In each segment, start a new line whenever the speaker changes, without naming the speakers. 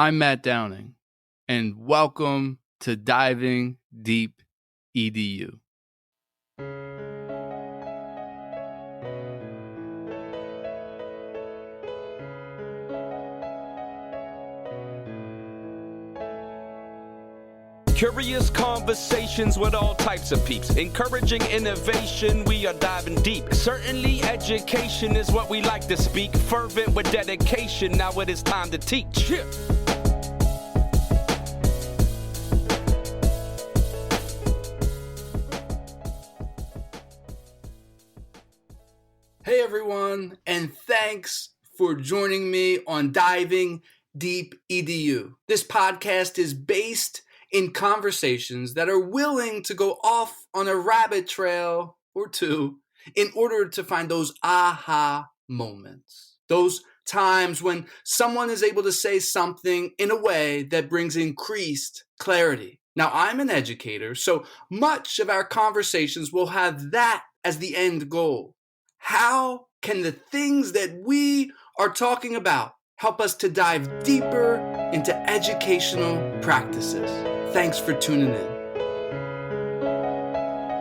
I'm Matt Downing, and welcome to Diving Deep EDU.
Curious conversations with all types of peeps. Encouraging innovation, we are diving deep. Certainly education is what we like to speak. Fervent with dedication, now it is time to teach. Yeah.
Hey everyone, and thanks for joining me on Diving Deep EDU. This podcast is based in conversations that are willing to go off on a rabbit trail or two in order to find those aha moments. Those times when someone is able to say something in a way that brings increased clarity. Now, I'm an educator, so much of our conversations will have that as the end goal. How can the things that we are talking about help us to dive deeper into educational practices? Thanks for tuning in.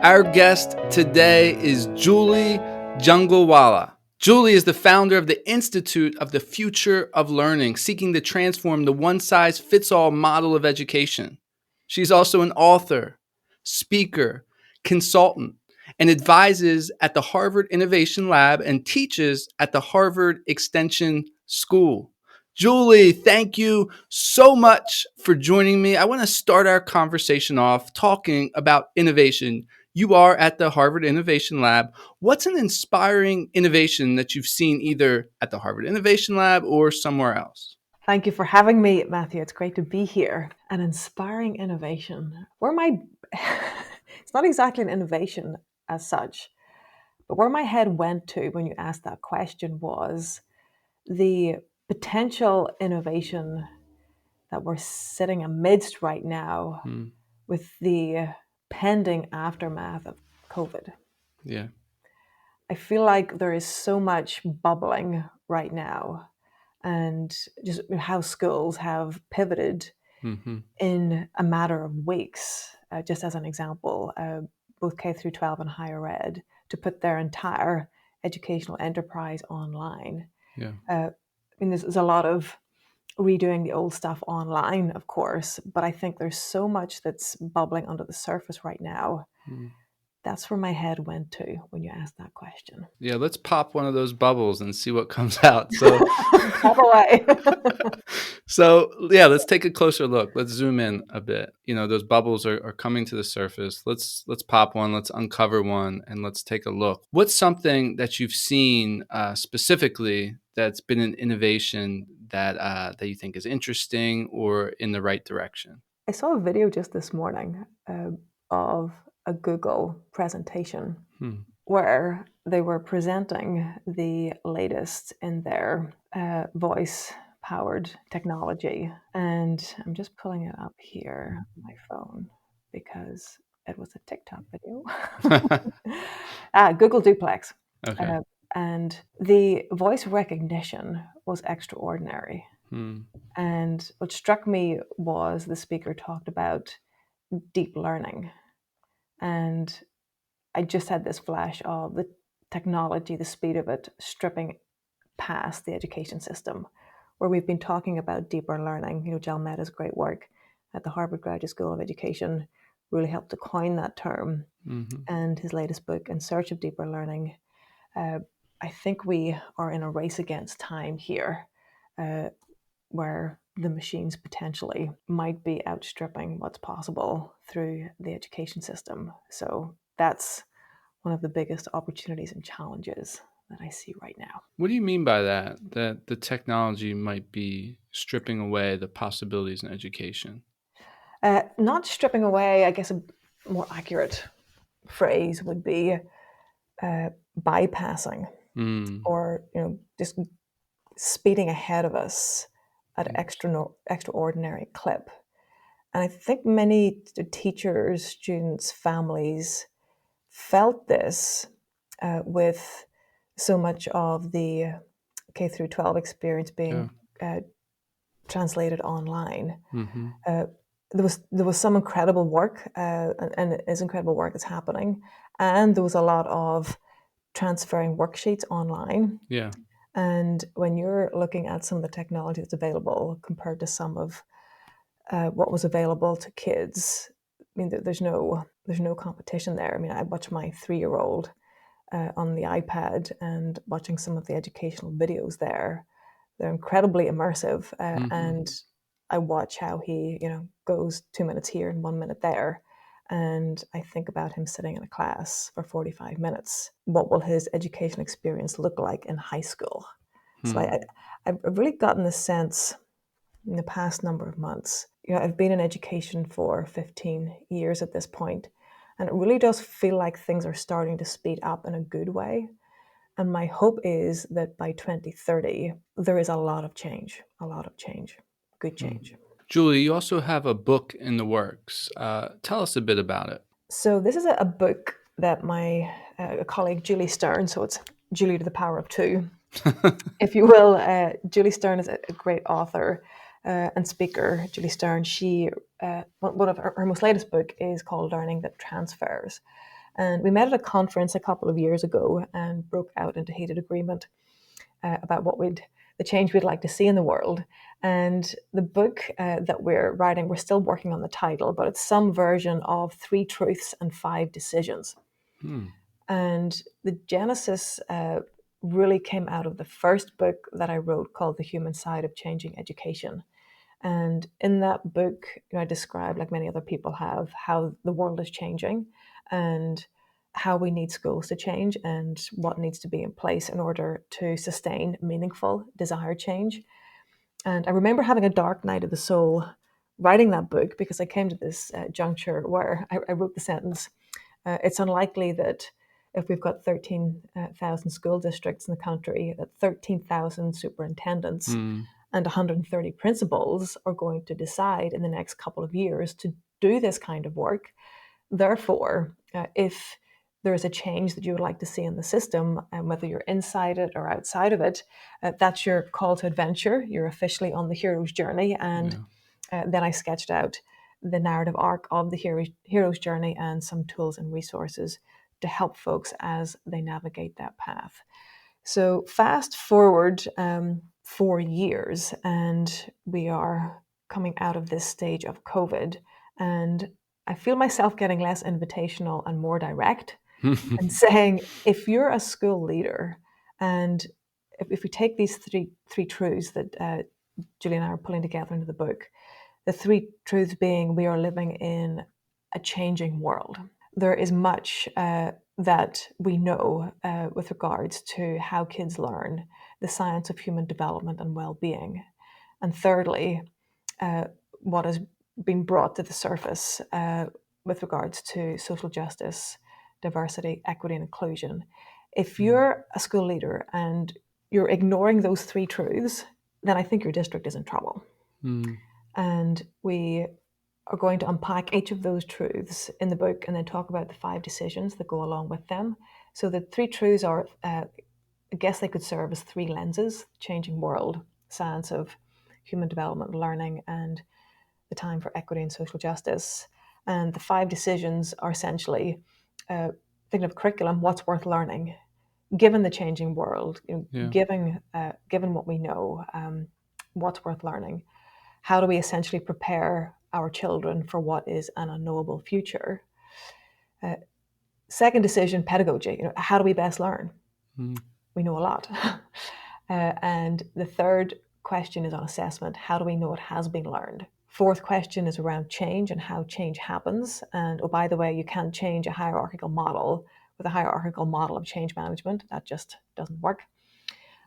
Our guest today is Julie Jungalwala. Julie is the founder of the Institute of the Future of Learning, seeking to transform the one-size-fits-all model of education. She's also an author, speaker, consultant, and advises at the Harvard Innovation Lab and teaches at the Harvard Extension School. Julie, thank you so much for joining me. I want to start our conversation off talking about innovation. You are at the Harvard Innovation Lab. What's an inspiring innovation that you've seen either at the Harvard Innovation Lab or somewhere else?
Thank you for having me, Matthew. It's great to be here. An inspiring innovation. It's not exactly an innovation as such, but where my head went to when you asked that question was the potential innovation that we're sitting amidst right now with the pending aftermath of COVID.
Yeah.
I feel like there is so much bubbling right now, and just how schools have pivoted in a matter of weeks. Just as an example, both K through 12 and higher ed, to put their entire educational enterprise online.
Yeah.
There's a lot of redoing the old stuff online, of course, but I think there's so much that's bubbling under the surface right now. That's where my head went to when you asked that question.
Yeah, let's pop one of those bubbles and see what comes out. So,
Pop away.
Let's take a closer look. Let's zoom in a bit. You know, those bubbles are coming to the surface. Let's pop one. Let's uncover one, and let's take a look. What's something that you've seen specifically that's been an innovation that you think is interesting or in the right direction?
I saw a video just this morning of a Google presentation where they were presenting the latest in their voice-powered technology. And I'm just pulling it up here on my phone because it was a TikTok video. Google Duplex.
Okay.
And the voice recognition was extraordinary. And what struck me was the speaker talked about deep learning. And I just had this flash of the technology, the speed of it, stripping past the education system, where we've been talking about deeper learning. You know, Jal Mehta's great work at the Harvard Graduate School of Education really helped to coin that term. And his latest book, In Search of Deeper Learning, I think we are in a race against time here, where the machines potentially might be outstripping what's possible through the education system. So that's one of the biggest opportunities and challenges that I see right now.
What do you mean by that? That the technology might be stripping away the possibilities in education?
Not stripping away, I guess a more accurate phrase would be bypassing or just speeding ahead of us at an extraordinary clip. And I think many teachers, students, families felt this with so much of the K through 12 experience being translated online.
Mm-hmm.
There was some incredible work, and it is incredible work that's happening, and there was a lot of transferring worksheets online.
Yeah.
And when you're looking at some of the technology that's available compared to some of what was available to kids, I mean, there's no competition there. I mean, I watch my 3-year-old on the iPad and watching some of the educational videos there. They're incredibly immersive, and I watch how he, goes 2 minutes here and 1 minute there. And I think about him sitting in a class for 45 minutes. What will his education experience look like in high school? So I've really gotten the sense in the past number of months. I've been in education for 15 years at this point, and it really does feel like things are starting to speed up in a good way. And my hope is that by 2030, there is a lot of change, good change.
Julie, you also have a book in the works. Tell us a bit about it.
So this is a book that my colleague Julie Stern, so it's Julie to the power of 2, if you will. Julie Stern is a great author and speaker. Julie Stern, one of her most latest book is called Learning That Transfers. And we met at a conference a couple of years ago and broke out into heated agreement about the change we'd like to see in the world. And the book that we're writing, we're still working on the title, but it's some version of 3 Truths and 5 Decisions. And the genesis really came out of the first book that I wrote called The Human Side of Changing Education. And in that book, I describe, like many other people have, how the world is changing and how we need schools to change and what needs to be in place in order to sustain meaningful, desired change. And I remember having a dark night of the soul writing that book, because I came to this juncture where I wrote the sentence, it's unlikely that if we've got 13,000 school districts in the country, that 13,000 superintendents and 130 principals are going to decide in the next couple of years to do this kind of work. Therefore, if there is a change that you would like to see in the system, and whether you're inside it or outside of it, that's your call to adventure. You're officially on the hero's journey. And then I sketched out the narrative arc of the hero's journey and some tools and resources to help folks as they navigate that path. So fast forward 4 years, and we are coming out of this stage of COVID, and I feel myself getting less invitational and more direct and saying, if you're a school leader, and if we take these three truths that Julie and I are pulling together into the book, the 3 truths being, we are living in a changing world. There is much that we know with regards to how kids learn, the science of human development and well-being. And thirdly, what has been brought to the surface with regards to social justice, diversity, equity, and inclusion. If you're a school leader and you're ignoring those 3 truths, then I think your district is in trouble. And we are going to unpack each of those truths in the book and then talk about the 5 decisions that go along with them. So the 3 truths are, I guess they could serve as 3 lenses: changing world, science of human development, learning, and the time for equity and social justice. And the 5 decisions are essentially thinking of curriculum, what's worth learning, given the changing world, given what we know, what's worth learning. How do we essentially prepare our children for what is an unknowable future? Second decision, pedagogy. How do we best learn? We know a lot. And the third question is on assessment. How do we know it has been learned? Fourth question is around change and how change happens. And oh, by the way, you can't change a hierarchical model with a hierarchical model of change management. That just doesn't work.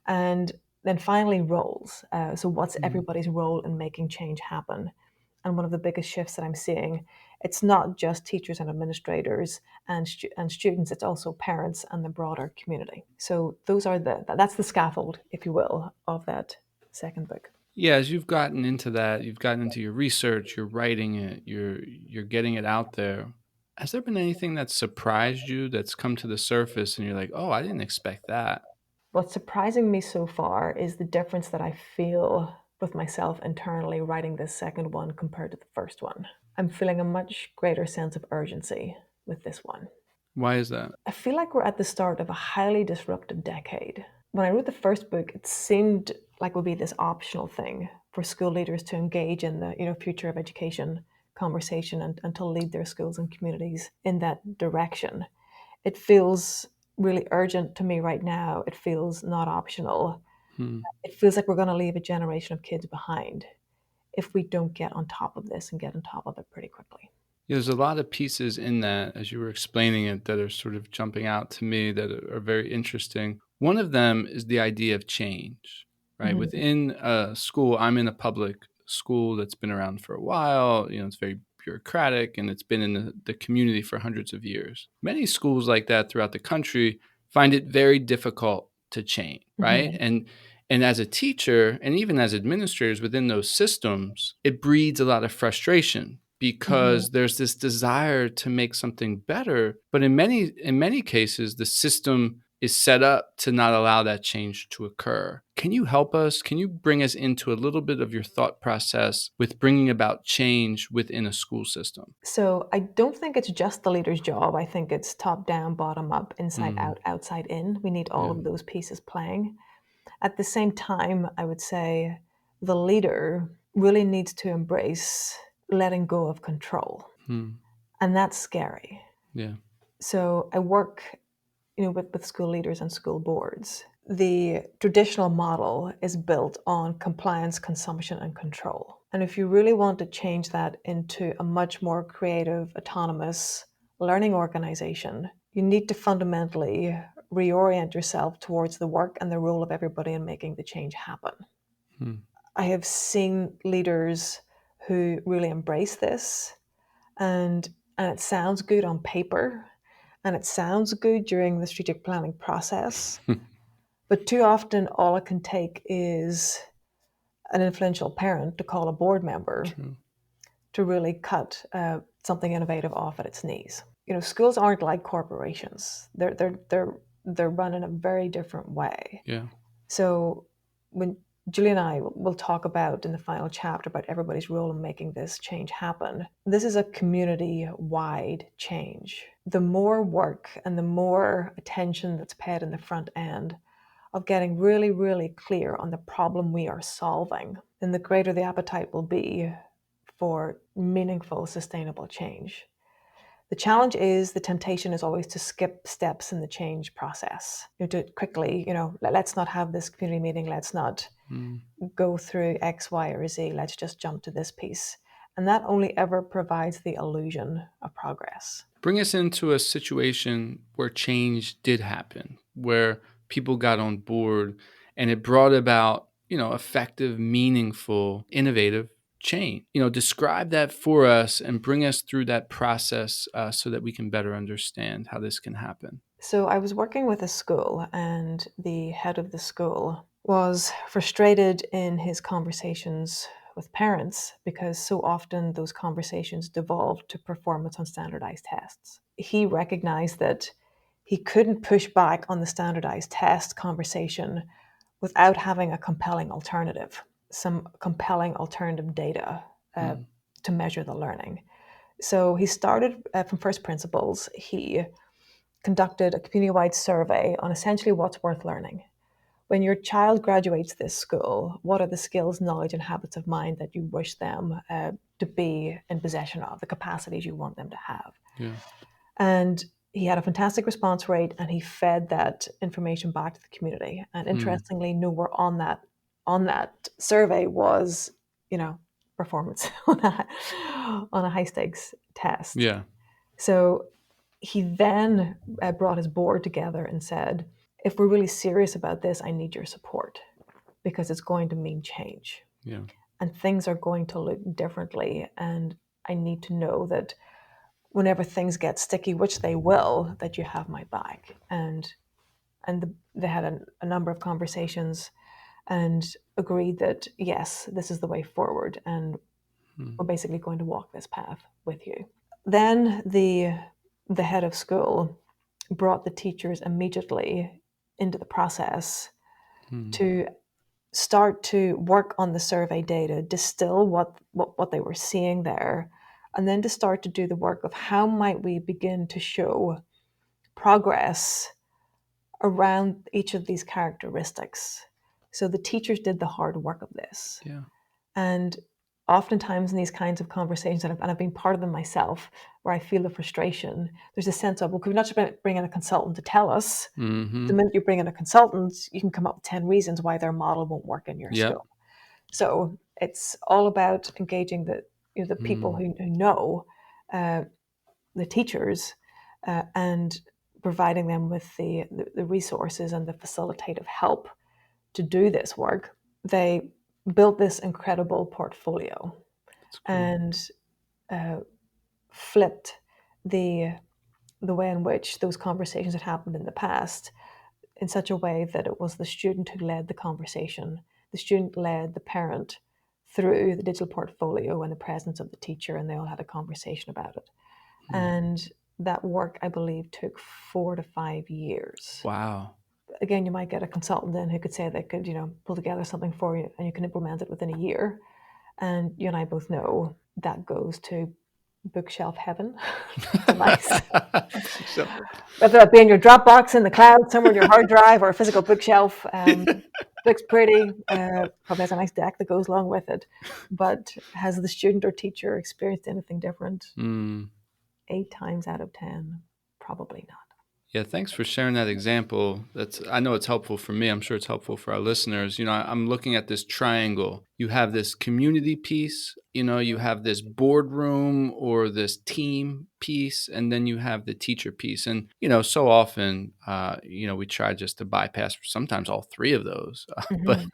And then finally, roles. So what's everybody's role in making change happen? And one of the biggest shifts that I'm seeing, it's not just teachers and administrators and students, it's also parents and the broader community. So that's the scaffold, if you will, of that second book.
Yeah, as you've gotten into that, you've gotten into your research, you're writing it, you're getting it out there. Has there been anything that surprised you that's come to the surface and you're like, oh, I didn't expect that?
What's surprising me so far is the difference that I feel with myself internally writing this second one compared to the first one. I'm feeling a much greater sense of urgency with this one.
Why is that?
I feel like we're at the start of a highly disruptive decade. When I wrote the first book, it seemed like it would be this optional thing for school leaders to engage in the future of education conversation and to lead their schools and communities in that direction. It feels really urgent to me right now. It feels not optional. It feels like we're going to leave a generation of kids behind if we don't get on top of this and get on top of it pretty quickly.
There's a lot of pieces in that, as you were explaining it, that are sort of jumping out to me that are very interesting. One of them is the idea of change, right?
Mm-hmm.
Within a school, I'm in a public school that's been around for a while. It's very bureaucratic, and it's been in the community for hundreds of years. Many schools like that throughout the country find it very difficult to change, right?
Mm-hmm.
And as a teacher, and even as administrators within those systems, it breeds a lot of frustration because there's this desire to make something better. But in many cases, the system is set up to not allow that change to occur. Can you help us? Can you bring us into a little bit of your thought process with bringing about change within a school system?
So I don't think it's just the leader's job. I think it's top down, bottom up, inside out, outside in. We need all of those pieces playing. At the same time, I would say the leader really needs to embrace letting go of control. And that's scary.
Yeah.
So I work, with school leaders and school boards. The traditional model is built on compliance, consumption, and control. And if you really want to change that into a much more creative, autonomous learning organization, you need to fundamentally reorient yourself towards the work and the role of everybody in making the change happen. I have seen leaders who really embrace this, and it sounds good on paper, and it sounds good during the strategic planning process. But too often, all it can take is an influential parent to call a board member to really cut something innovative off at its knees. Schools aren't like corporations. They're run in a very different way.
Yeah.
So when Julie and I will talk about in the final chapter about everybody's role in making this change happen, this is a community-wide change. The more work and the more attention that's paid in the front end of getting really, really clear on the problem we are solving, then the greater the appetite will be for meaningful, sustainable change. The challenge is the temptation is always to skip steps in the change process. To quickly, let's not have this community meeting. Let's not go through X, Y, or Z. Let's just jump to this piece. And that only ever provides the illusion of progress.
Bring us into a situation where change did happen, where people got on board and it brought about, effective, meaningful, innovative change. Describe that for us and bring us through that process so that we can better understand how this can happen.
So I was working with a school, and the head of the school was frustrated in his conversations with parents because so often those conversations devolved to performance on standardized tests. He recognized that he couldn't push back on the standardized test conversation without having a compelling alternative, some compelling alternative data to measure the learning. So he started from first principles. He conducted a community-wide survey on essentially what's worth learning. When your child graduates this school, what are the skills, knowledge, and habits of mind that you wish them to be in possession of, the capacities you want them to have?
Yeah.
And he had a fantastic response rate, and he fed that information back to the community. And interestingly, nowhere on that survey was, performance on a high stakes test.
Yeah.
So he then brought his board together and said, if we're really serious about this, I need your support because it's going to mean change.
Yeah. And
things are going to look differently. And I need to know that whenever things get sticky, which they will, that you have my back. And they had a number of conversations and agreed that, yes, this is the way forward. And we're basically going to walk this path with you. Then the head of school brought the teachers immediately into the process to start to work on the survey data, distill what they were seeing there, and then to start to do the work of how might we begin to show progress around each of these characteristics. So the teachers did the hard work of this.
Yeah.
And oftentimes in these kinds of conversations, and I've been part of them myself, where I feel the frustration, there's a sense of, well, could we not just bring in a consultant to tell us?
Mm-hmm.
The minute you bring in a consultant, you can come up with 10 reasons why their model won't work in your
Yep.
school. So it's all about engaging the people who know, the teachers, and providing them with the resources and the facilitative help to do this work. They built this incredible portfolio and flipped the way in which those conversations had happened in the past in such a way that it was the student who led the conversation. The student led the parent through the digital portfolio in the presence of the teacher, and they all had a conversation about it. And that work, I believe, took 4 to 5 years.
Wow.
Again, you might get a consultant in who could say they could, pull together something for you and you can implement it within a year. And you and I both know that goes to bookshelf heaven. Nice. Whether that be in your Dropbox in the cloud, somewhere in your hard drive, or a physical bookshelf, looks pretty. Probably has a nice deck that goes along with it. But has the student or teacher experienced anything different? 8 times out of 10, probably not.
Yeah, thanks for sharing that example. I know it's helpful for me. I'm sure it's helpful for our listeners. I'm looking at this triangle. You have this community piece, you have this boardroom or this team piece, and then you have the teacher piece. And, so often, we try just to bypass sometimes all three of those, but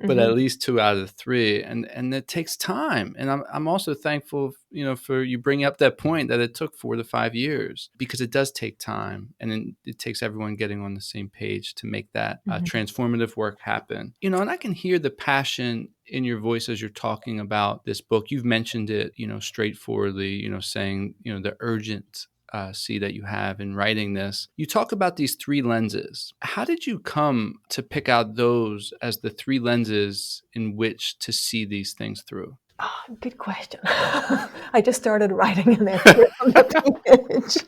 at least 2 out of the 3. And it takes time. And I'm also thankful, for you bringing up that point that it took 4 to 5 years, because it does take time. And it takes everyone getting on the same page to make that transformative work happen. And I can hear the passion in your voice as you're talking about this book. You've mentioned it, straightforwardly, saying, the urgency that you have in writing this. You talk about these 3 lenses. How did you come to pick out those as the 3 lenses in which to see these things through?
Oh, good question. I just started writing and then on the page.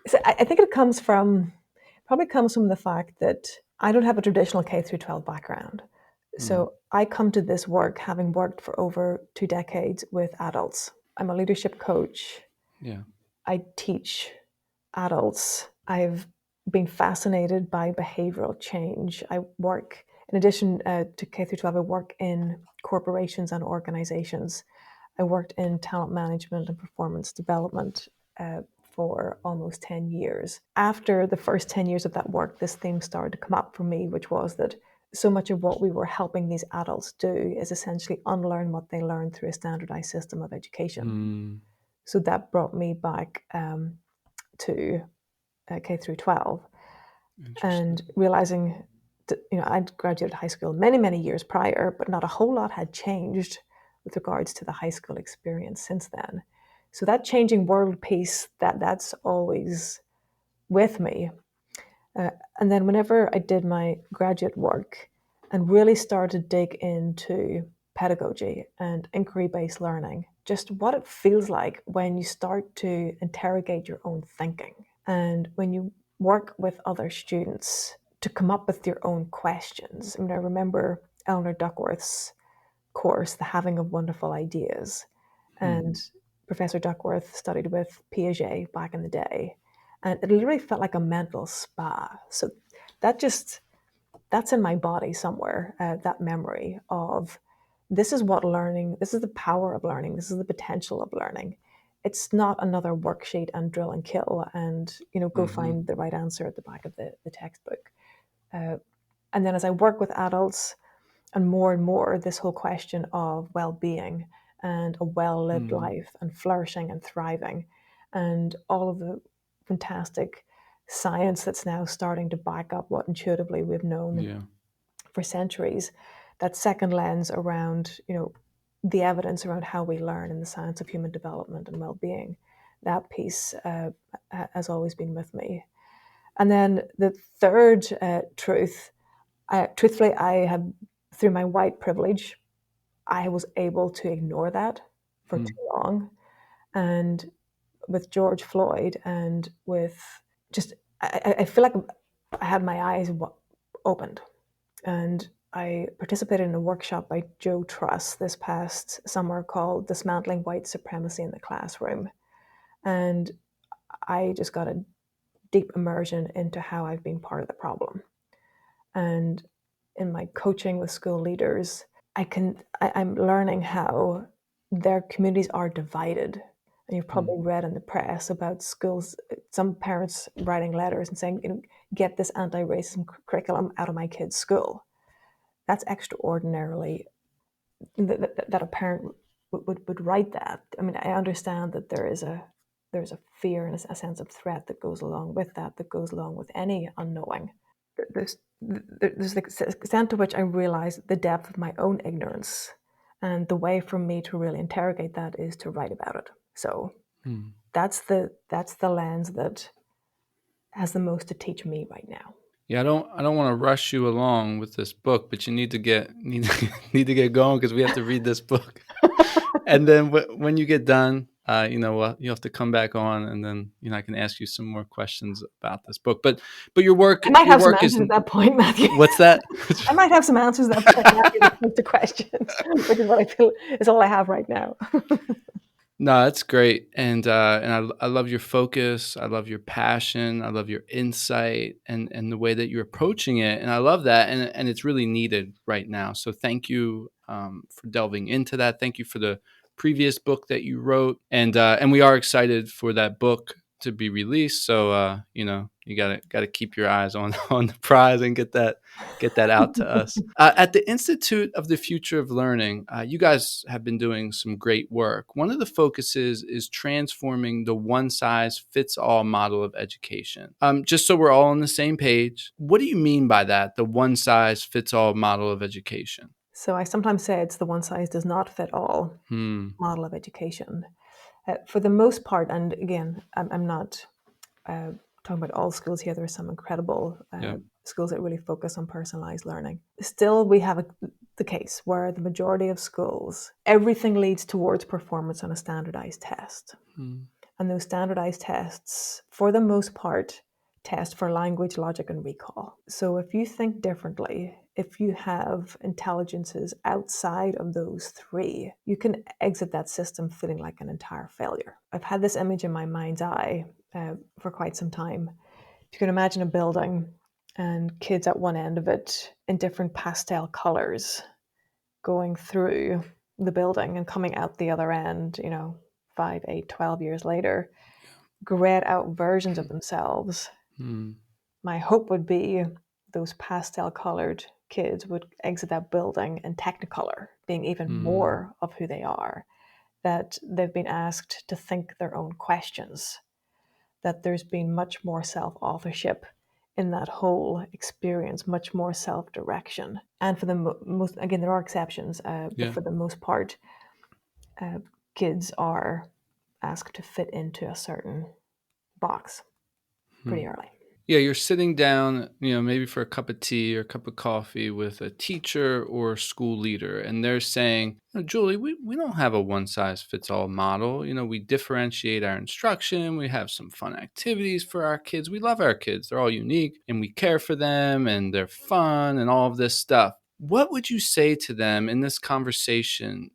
So I think it probably comes from the fact that I don't have a traditional K through 12 background. So I come to this work having worked for over 2 decades with adults. I'm a leadership coach.
Yeah.
I teach adults. I've been fascinated by behavioral change. I work, in addition to K through 12, I work in corporations and organizations. I worked in talent management and performance development for almost 10 years. After the first 10 years of that work, this theme started to come up for me, which was that so much of what we were helping these adults do is essentially unlearn what they learned through a standardized system of education. So that brought me back to K through 12, and realizing that, I'd graduated high school many, many years prior, but not a whole lot had changed with regards to the high school experience since then. So that changing world piece, that's always with me. And then whenever I did my graduate work and really started to dig into pedagogy and inquiry-based learning, just what it feels like when you start to interrogate your own thinking and when you work with other students to come up with your own questions. I remember Eleanor Duckworth's course, The Having of Wonderful Ideas, and Professor Duckworth studied with Piaget back in the day. And it literally felt like a mental spa. So that's in my body somewhere, that memory of this is what learning, this is the power of learning, this is the potential of learning. It's not another worksheet and drill and kill and, go find the right answer at the back of the textbook. And then as I work with adults and more, this whole question of well-being and a well-lived life and flourishing and thriving and all of the fantastic science that's now starting to back up what intuitively we've known for centuries. That second lens around, the evidence around how we learn in the science of human development and well-being, that piece has always been with me. And then the third truth Truthfully, I have, through my white privilege, I was able to ignore that for too long. And with George Floyd and with just, I feel like I had my eyes opened. And I participated in a workshop by Joe Truss this past summer called Dismantling White Supremacy in the Classroom. And I just got a deep immersion into how I've been part of the problem. And in my coaching with school leaders, I'm learning how their communities are divided. And you've probably read in the press about schools, some parents writing letters and saying, get this anti-racism curriculum out of my kid's school. That's extraordinarily that a parent would write that. I mean, I understand that there's a fear and a sense of threat that goes along with that goes along with any unknowing. There's the extent to which I realize the depth of my own ignorance, and the way for me to really interrogate that is to write about it. So that's the lens that has the most to teach me right now.
Yeah, I don't want to rush you along with this book, but you need to get going because we have to read this book. And then when you get done, you have to come back on, and then I can ask you some more questions about this book. But your work,
I might have some answers at that point, Matthew.
What's that?
I might have some answers at that point, Matthew, to questions, which is what I feel is all I have right now.
No, that's great, and I love your focus. I love your passion. I love your insight and the way that you're approaching it, and I love that, and it's really needed right now. So thank you for delving into that. Thank you for the previous book that you wrote, and we are excited for that book to be released. So you gotta keep your eyes on the prize and get that out to us. At the Institute of the Future of Learning, you guys have been doing some great work. One of the focuses is transforming the one-size-fits-all model of education. Just so we're all on the same page, what do you mean by that, the one-size-fits-all model of education?
So I sometimes say it's the one-size-does-not-fit-all model of education. For the most part, and again, I'm not talking about all schools here. There are some incredible schools that really focus on personalized learning. Still, we have the case where the majority of schools, everything leads towards performance on a standardized test. And those standardized tests, for the most part, test for language, logic, and recall. So if you think differently, if you have intelligences outside of those three, you can exit that system feeling like an entire failure. I've had this image in my mind's eye for quite some time. If you can imagine a building and kids at one end of it in different pastel colors going through the building and coming out the other end, 5, 8, 12 years later, grayed out versions of themselves. My hope would be those pastel colored kids would exit that building in Technicolor, being even more of who they are, that they've been asked to think their own questions, that there's been much more self-authorship in that whole experience, much more self-direction. And for the most, again, there are exceptions, but for the most part, kids are asked to fit into a certain box pretty early.
Yeah, you're sitting down, maybe for a cup of tea or a cup of coffee with a teacher or a school leader, and they're saying, Julie, we don't have a one-size-fits-all model. We differentiate our instruction. We have some fun activities for our kids. We love our kids. They're all unique, and we care for them, and they're fun, and all of this stuff. What would you say to them in this conversation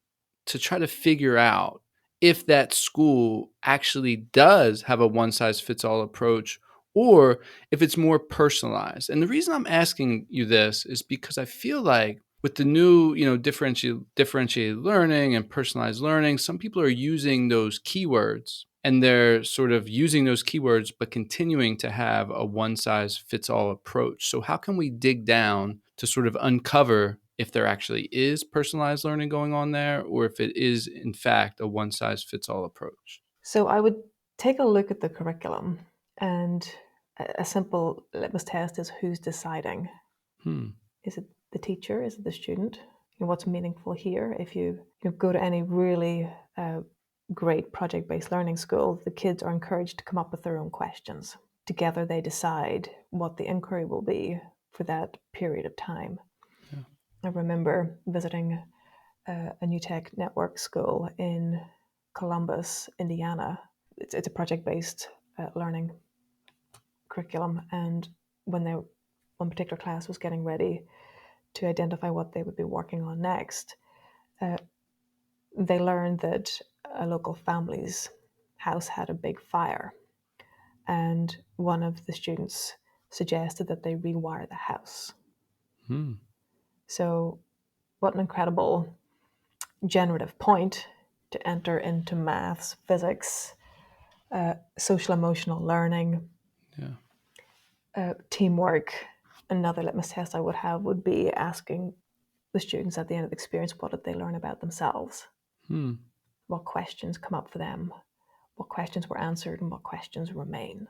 to try to figure out if that school actually does have a one-size-fits-all approach, or if it's more personalized? And the reason I'm asking you this is because I feel like with the new, differentiated learning and personalized learning, some people are using those keywords, and they're sort of using those keywords, but continuing to have a one-size-fits-all approach. So how can we dig down to sort of uncover if there actually is personalized learning going on there, or if it is, in fact, a one-size-fits-all approach?
So I would take a look at the curriculum, and a simple litmus test is who's deciding. Is it the teacher? Is it the student? What's meaningful here? If you go to any really great project-based learning school, the kids are encouraged to come up with their own questions. Together they decide what the inquiry will be, for that period of time. Yeah. I remember visiting a New Tech Network school in Columbus, Indiana. It's a project-based learning curriculum, and when one particular class was getting ready to identify what they would be working on next, they learned that a local family's house had a big fire, and one of the students suggested that they rewire the house. So what an incredible generative point to enter into maths, physics, social emotional learning, teamwork. Another litmus test I would have would be asking the students at the end of the experience, what did they learn about themselves? What questions come up for them? What questions were answered and what questions remain?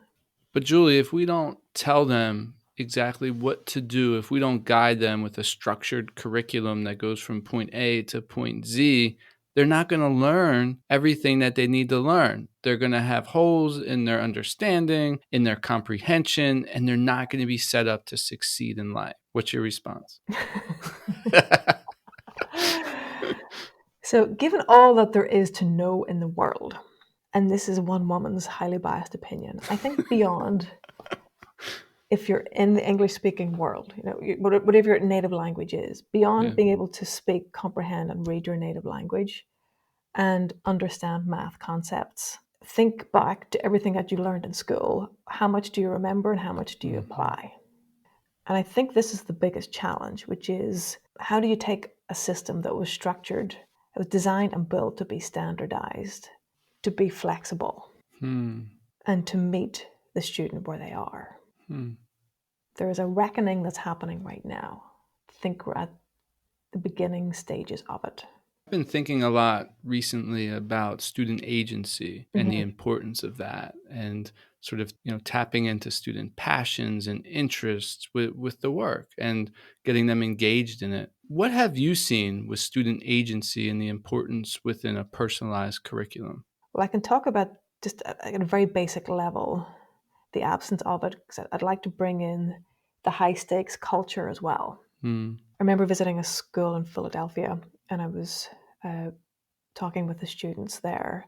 But Julie, if we don't tell them exactly what to do, if we don't guide them with a structured curriculum that goes from point A to point Z, they're not going to learn everything that they need to learn. They're going to have holes in their understanding, in their comprehension, and they're not going to be set up to succeed in life. What's your response?
So, given all that there is to know in the world, and this is one woman's highly biased opinion, I think beyond, if you're in the English-speaking world, whatever your native language is, beyond being able to speak, comprehend, and read your native language and understand math concepts, think back to everything that you learned in school. How much do you remember and how much do you apply? And I think this is the biggest challenge, which is how do you take a system that was structured, it was designed and built to be standardized, to be flexible, and to meet the student where they are. There is a reckoning that's happening right now. I think we're at the beginning stages of it.
I've been thinking a lot recently about student agency and the importance of that, and sort of, tapping into student passions and interests with the work and getting them engaged in it. What have you seen with student agency and the importance within a personalized curriculum?
Well, I can talk about just at a very basic level, the absence of it, because I'd like to bring in the high stakes culture as well. I remember visiting a school in Philadelphia, and I was talking with the students there,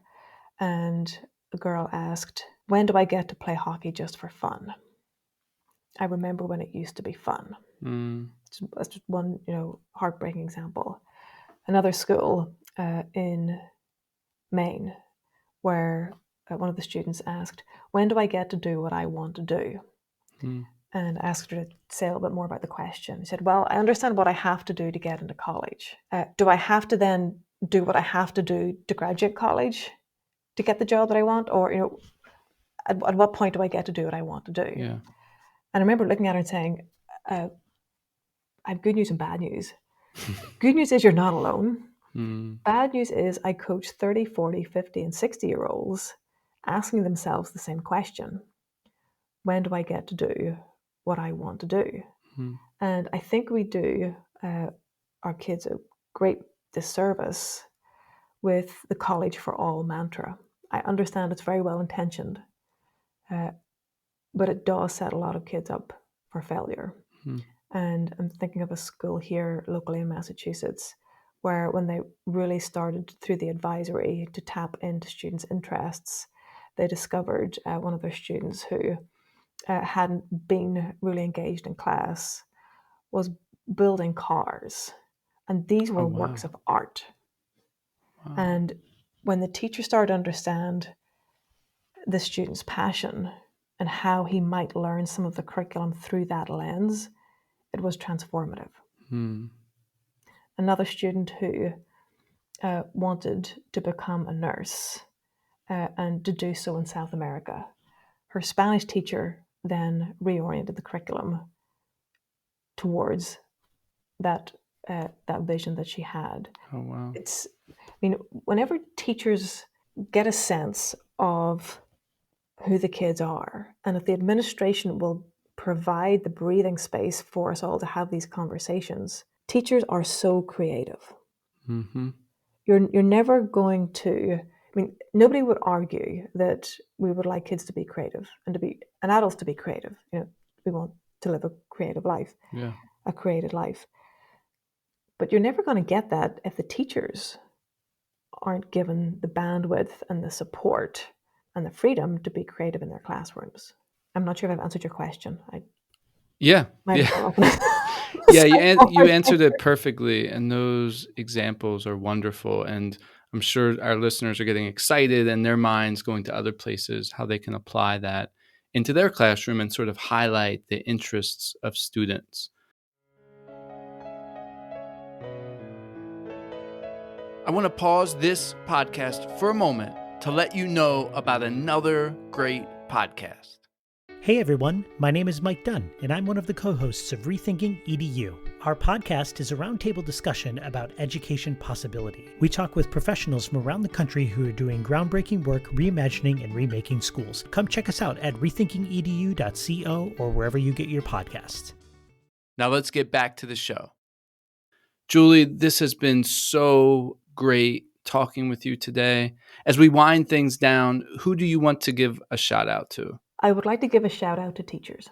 and a girl asked, when do I get to play hockey just for fun? I remember when it used to be fun. That's just one, heartbreaking example. Another school in Maine, where one of the students asked, when do I get to do what I want to do? And asked her to say a little bit more about the question. He said, well, I understand what I have to do to get into college. Do I have to then do what I have to do to graduate college to get the job that I want? Or, at what point do I get to do what I want to do? Yeah. And I remember looking at her and saying, I have good news and bad news. Good news is you're not alone. Bad news is I coach 30, 40, 50, and 60-year-olds asking themselves the same question. When do I get to do what I want to do? And I think we do our kids a great disservice with the college for all mantra. I understand it's very well intentioned, but it does set a lot of kids up for failure. And I'm thinking of a school here locally in Massachusetts where when they really started through the advisory to tap into students' interests, they discovered one of their students who hadn't been really engaged in class was building cars. And these were works of art. Wow. And when the teacher started to understand the student's passion and how he might learn some of the curriculum through that lens, it was transformative. Another student who wanted to become a nurse and to do so in South America, her Spanish teacher then reoriented the curriculum towards that vision that she had. Oh, wow. Whenever teachers get a sense of who the kids are, and if the administration will provide the breathing space for us all to have these conversations, teachers are so creative. You're never going to, nobody would argue that we would like kids to be creative and adults to be creative. We want to live a creative life,
Yeah.
a created life. But you're never going to get that if the teachers aren't given the bandwidth and the support and the freedom to be creative in their classrooms. I'm not sure if I've answered your question.
Yeah. Yeah, you answered it perfectly, and those examples are wonderful, and I'm sure our listeners are getting excited and their minds going to other places, how they can apply that into their classroom and sort of highlight the interests of students. I want to pause this podcast for a moment to let you know about another great podcast.
Hey everyone, my name is Mike Dunn, and I'm one of the co-hosts of Rethinking EDU. Our podcast is a roundtable discussion about education possibility. We talk with professionals from around the country who are doing groundbreaking work reimagining and remaking schools. Come check us out at rethinkingedu.co or wherever you get your podcasts.
Now let's get back to the show. Julie, this has been so great talking with you today. As we wind things down, who do you want to give a shout out to?
I would like to give a shout out to teachers.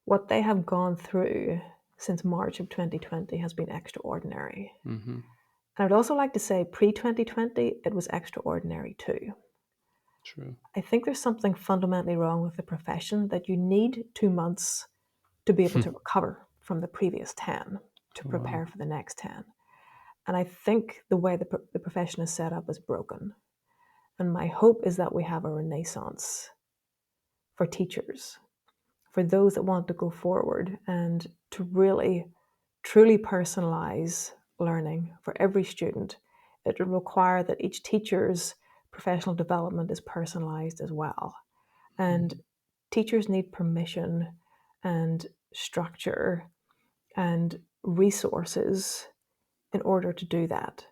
What they have gone through since March of 2020 has been extraordinary.
Mm-hmm.
And I would also like to say pre-2020, it was extraordinary too.
True.
I think there's something fundamentally wrong with the profession that you need 2 months to be able to recover from the previous 10 to prepare for the next 10. And I think the way the profession is set up is broken. And my hope is that we have a renaissance for teachers, for those that want to go forward and to really, truly personalize learning for every student. It will require that each teacher's professional development is personalized as well. And teachers need permission and structure and resources in order to do that.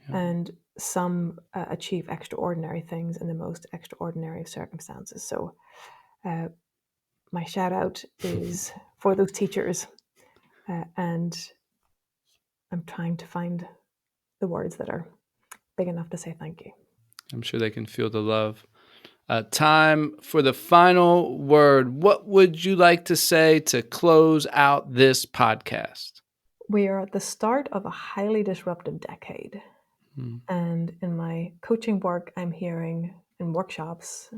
Yeah. And some achieve extraordinary things in the most extraordinary of circumstances. So my shout out is for those teachers, and I'm trying to find the words that are big enough to say thank you.
I'm sure they can feel the love. Time for the final word. What would you like to say to close out this podcast?
We are at the start of a highly disruptive decade. And in my coaching work, I'm hearing in workshops,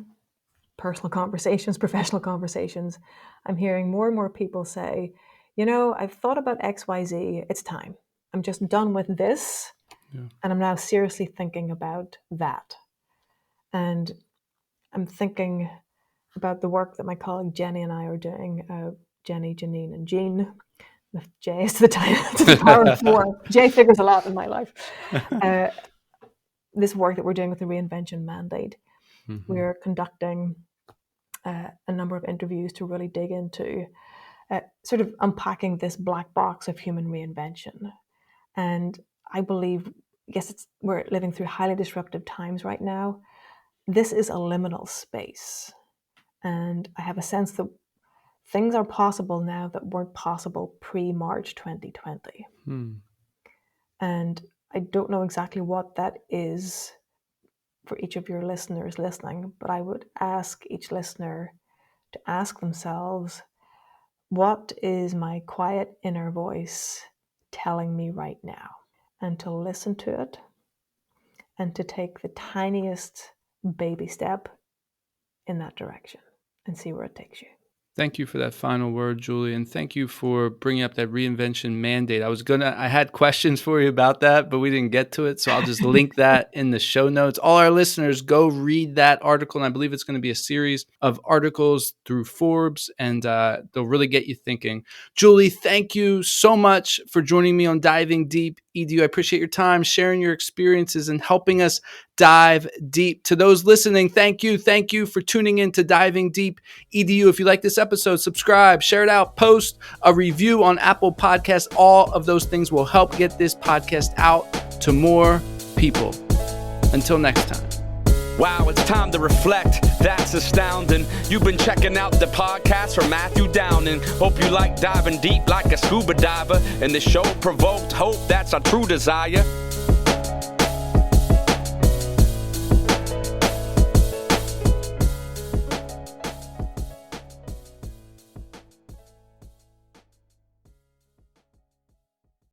personal conversations, professional conversations, I'm hearing more and more people say, I've thought about XYZ, it's time. I'm just done with this, and I'm now seriously thinking about that. And I'm thinking about the work that my colleague Jenny and I are doing, Jenny, Janine, and Jean. The J is to the power of 4. J figures a lot in my life. This work that we're doing with the Reinvention Mandate, we're conducting a number of interviews to really dig into sort of unpacking this black box of human reinvention. And I believe, we're living through highly disruptive times right now. This is a liminal space. And I have a sense that things are possible now that weren't possible pre-March 2020. And I don't know exactly what that is for each of your listeners listening, but I would ask each listener to ask themselves, what is my quiet inner voice telling me right now? And to listen to it and to take the tiniest baby step in that direction and see where it takes you.
Thank you for that final word, Julie, and thank you for bringing up that reinvention mandate. I had questions for you about that, but we didn't get to it, so I'll just link that in the show notes. All our listeners, go read that article, and I believe it's going to be a series of articles through Forbes, and they'll really get you thinking. Julie, thank you so much for joining me on Diving Deep EDU. I appreciate your time, sharing your experiences, and helping us dive deep. To those listening, thank you. Thank you for tuning in to Diving Deep EDU. If you like this episode, subscribe, share it out, post a review on Apple Podcasts. All of those things will help get this podcast out to more people. Until next time.
Wow, it's time to reflect. That's astounding. You've been checking out the podcast from Matthew Downing. Hope you like diving deep like a scuba diver. And the show provoked hope. That's our true desire.